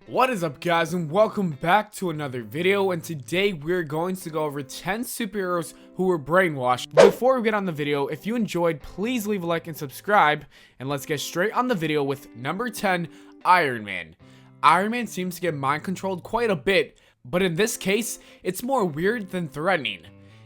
What is up, guys, and welcome back to another video. And today we're going to go over 10 superheroes who were brainwashed. Before we get on the video, if you enjoyed, please leave a like and subscribe, and let's get straight on the video with number 10, Iron Man. Iron Man seems to get mind controlled quite a bit, but in this case it's more weird than threatening.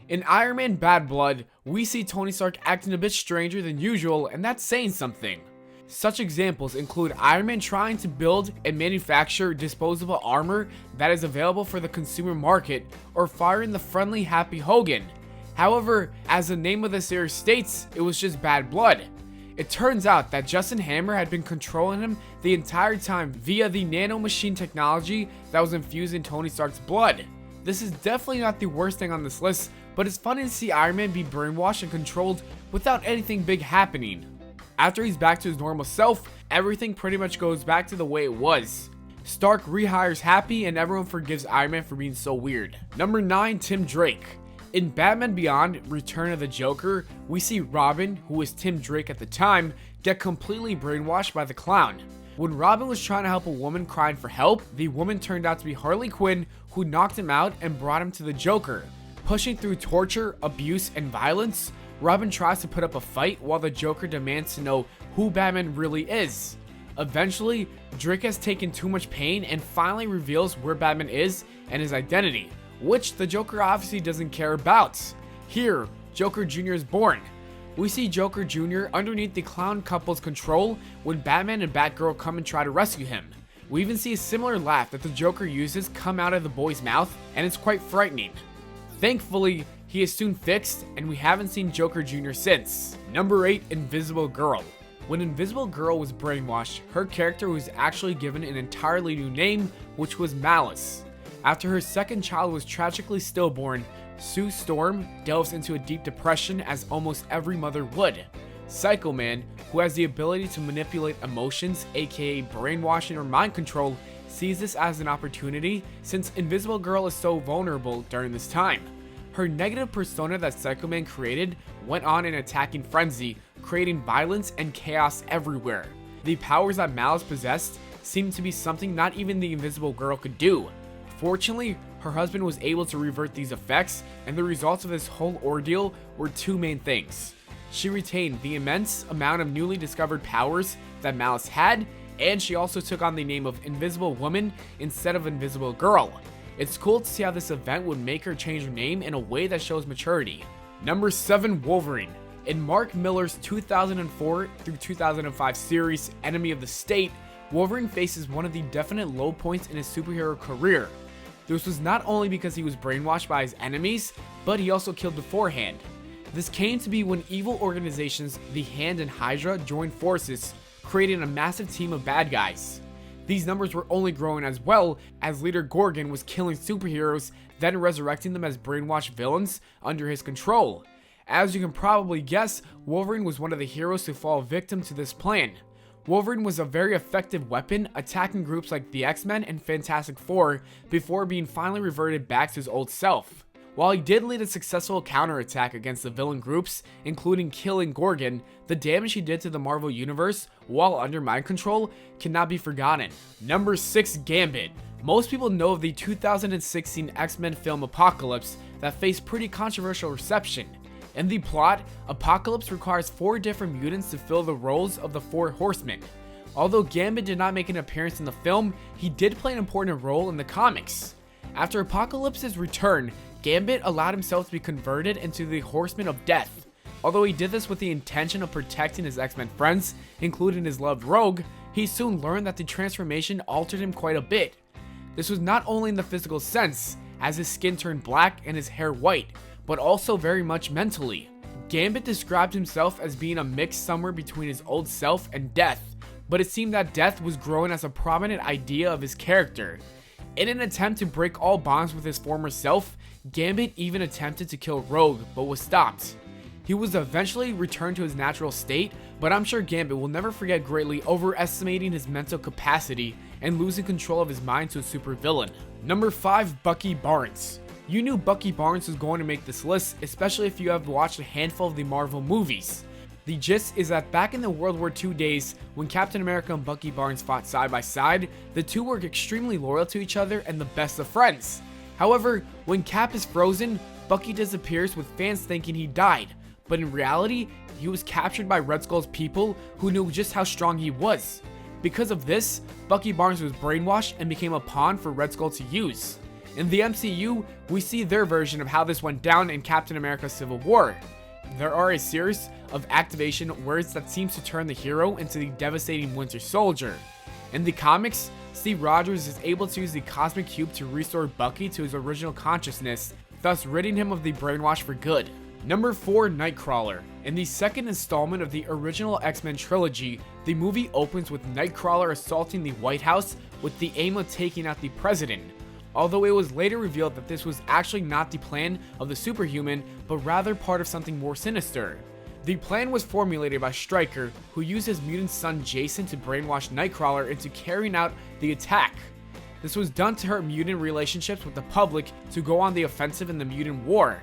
In Iron Man Bad Blood, we see Tony Stark acting a bit stranger than usual, and that's saying something. Such examples include Iron Man trying to build and manufacture disposable armor that is available for the consumer market, or firing the friendly Happy Hogan. However, as the name of the series states, it was just bad blood. It turns out that Justin Hammer had been controlling him the entire time via the nanomachine technology that was infused in Tony Stark's blood. This is definitely not the worst thing on this list, but it's funny to see Iron Man be brainwashed and controlled without anything big happening. After he's back to his normal self, everything pretty much goes back to the way it was. Stark rehires Happy and everyone forgives Iron Man for being so weird. Number 9, Tim Drake. In Batman Beyond: Return of the Joker, we see Robin, who was Tim Drake at the time, get completely brainwashed by the clown. When Robin was trying to help a woman crying for help, the woman turned out to be Harley Quinn, who knocked him out and brought him to the Joker. Pushing through torture, abuse, and violence, Robin tries to put up a fight while the Joker demands to know who Batman really is. Eventually, Drake has taken too much pain and finally reveals where Batman is and his identity, which the Joker obviously doesn't care about. Here, Joker Jr. is born. We see Joker Jr. underneath the clown couple's control when Batman and Batgirl come and try to rescue him. We even see a similar laugh that the Joker uses come out of the boy's mouth, and it's quite frightening. Thankfully, he is soon fixed, and we haven't seen Joker Jr. since. Number 8, Invisible Girl. When Invisible Girl was brainwashed, her character was actually given an entirely new name, which was Malice. After her second child was tragically stillborn, Sue Storm delves into a deep depression, as almost every mother would. Psycho Man, who has the ability to manipulate emotions, aka brainwashing or mind control, sees this as an opportunity since Invisible Girl is so vulnerable during this time. Her negative persona that Psycho Man created went on in attacking frenzy, creating violence and chaos everywhere. The powers that Malice possessed seemed to be something not even the Invisible Girl could do. Fortunately, her husband was able to revert these effects, and the results of this whole ordeal were two main things. She retained the immense amount of newly discovered powers that Malice had, and she also took on the name of Invisible Woman instead of Invisible Girl. It's cool to see how this event would make her change her name in a way that shows maturity. Number 7, Wolverine. In Mark Millar's 2004 through 2005 series, Enemy of the State, Wolverine faces one of the definite low points in his superhero career. This was not only because he was brainwashed by his enemies, but he also killed beforehand. This came to be when evil organizations, the Hand and Hydra, joined forces, creating a massive team of bad guys. These numbers were only growing as well as leader Gorgon was killing superheroes, then resurrecting them as brainwashed villains under his control. As you can probably guess, Wolverine was one of the heroes to fall victim to this plan. Wolverine was a very effective weapon, attacking groups like the X-Men and Fantastic Four before being finally reverted back to his old self. While he did lead a successful counterattack against the villain groups, including killing Gorgon, the damage he did to the Marvel Universe while under mind control cannot be forgotten. Number 6, Gambit. Most people know of the 2016 X-Men film Apocalypse that faced pretty controversial reception. In the plot, Apocalypse requires 4 different mutants to fill the roles of the 4 Horsemen. Although Gambit did not make an appearance in the film, he did play an important role in the comics. After Apocalypse's return, Gambit allowed himself to be converted into the Horseman of Death. Although he did this with the intention of protecting his X-Men friends, including his loved Rogue, he soon learned that the transformation altered him quite a bit. This was not only in the physical sense, as his skin turned black and his hair white, but also very much mentally. Gambit described himself as being a mix somewhere between his old self and death, but it seemed that death was growing as a prominent idea of his character. In an attempt to break all bonds with his former self, Gambit even attempted to kill Rogue, but was stopped. He was eventually returned to his natural state, but I'm sure Gambit will never forget greatly overestimating his mental capacity and losing control of his mind to a supervillain. Number 5, Bucky Barnes. You knew Bucky Barnes was going to make this list, especially if you have watched a handful of the Marvel movies. The gist is that back in the World War II days, when Captain America and Bucky Barnes fought side by side, the two were extremely loyal to each other and the best of friends. However, when Cap is frozen, Bucky disappears with fans thinking he died, but in reality, he was captured by Red Skull's people who knew just how strong he was. Because of this, Bucky Barnes was brainwashed and became a pawn for Red Skull to use. In the MCU, we see their version of how this went down in Captain America Civil War. There are a series of activation words that seems to turn the hero into the devastating Winter Soldier. In the comics, Steve Rogers is able to use the Cosmic Cube to restore Bucky to his original consciousness, thus ridding him of the brainwash for good. Number 4, Nightcrawler. In the second installment of the original X-Men trilogy, the movie opens with Nightcrawler assaulting the White House with the aim of taking out the president. Although it was later revealed that this was actually not the plan of the superhuman, but rather part of something more sinister. The plan was formulated by Stryker, who used his mutant son Jason to brainwash Nightcrawler into carrying out the attack. This was done to hurt mutant relationships with the public to go on the offensive in the mutant war.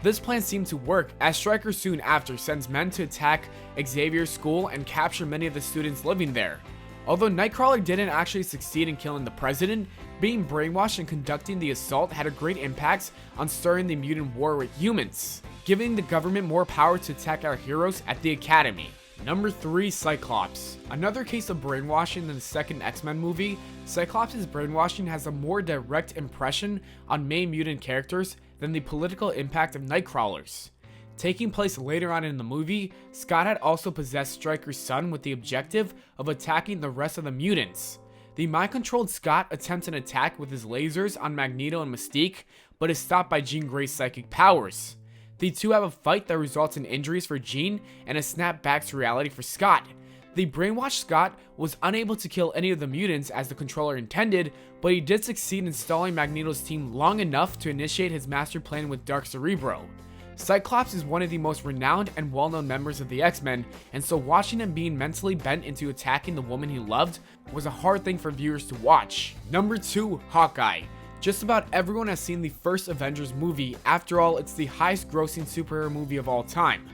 This plan seemed to work, as Stryker soon after sends men to attack Xavier's school and capture many of the students living there. Although Nightcrawler didn't actually succeed in killing the president, being brainwashed and conducting the assault had a great impact on stirring the mutant war with humans, giving the government more power to attack our heroes at the Academy. Number 3, Cyclops. Another case of brainwashing in the second X-Men movie, Cyclops' brainwashing has a more direct impression on main mutant characters than the political impact of Nightcrawler's. Taking place later on in the movie, Scott had also possessed Stryker's son with the objective of attacking the rest of the mutants. The mind-controlled Scott attempts an attack with his lasers on Magneto and Mystique, but is stopped by Jean Grey's psychic powers. The two have a fight that results in injuries for Jean and a snap back to reality for Scott. The brainwashed Scott was unable to kill any of the mutants as the controller intended, but he did succeed in stalling Magneto's team long enough to initiate his master plan with Dark Cerebro. Cyclops is one of the most renowned and well-known members of the X-Men, and so watching him being mentally bent into attacking the woman he loved was a hard thing for viewers to watch. Number 2, Hawkeye. Just about everyone has seen the first Avengers movie. After all, it's the highest grossing superhero movie of all time.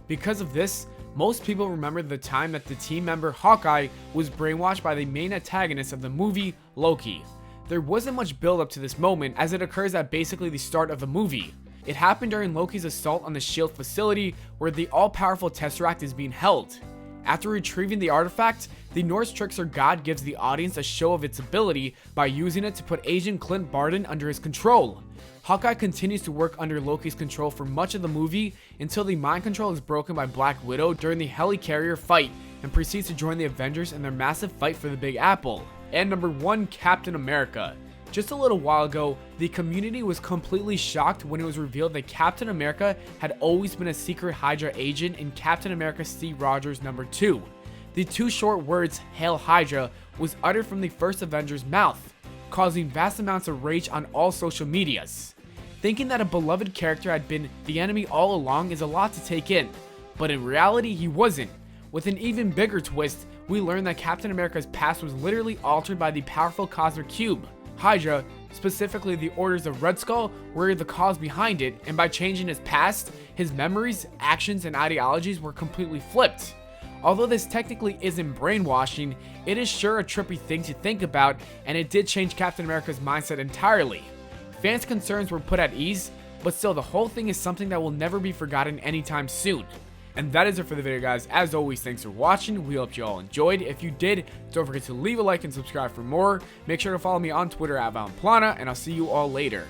Because of this, most people remember the time that the team member Hawkeye was brainwashed by the main antagonist of the movie, Loki. There wasn't much build up to this moment, as it occurs at basically the start of the movie. It happened during Loki's assault on the S.H.I.E.L.D. facility, where the all-powerful Tesseract is being held. After retrieving the artifact, the Norse trickster god gives the audience a show of its ability by using it to put Agent Clint Barton under his control. Hawkeye continues to work under Loki's control for much of the movie until the mind control is broken by Black Widow during the helicarrier fight and proceeds to join the Avengers in their massive fight for the Big Apple. And number 1, Captain America. Just a little while ago, the community was completely shocked when it was revealed that Captain America had always been a secret Hydra agent in Captain America Steve Rogers number 2. The two short words, "Hail Hydra," was uttered from the first Avenger's mouth, causing vast amounts of rage on all social medias. Thinking that a beloved character had been the enemy all along is a lot to take in, but in reality he wasn't. With an even bigger twist, we learn that Captain America's past was literally altered by the powerful Cosmic Cube. Hydra, specifically the orders of Red Skull, were the cause behind it, and by changing his past, his memories, actions, and ideologies were completely flipped. Although this technically isn't brainwashing, it is sure a trippy thing to think about, and it did change Captain America's mindset entirely. Fans' concerns were put at ease, but still the whole thing is something that will never be forgotten anytime soon. And that is it for the video, guys. As always, thanks for watching. We hope you all enjoyed. If you did, don't forget to leave a like and subscribe for more. Make sure to follow me on Twitter at Valenplana, and I'll see you all later.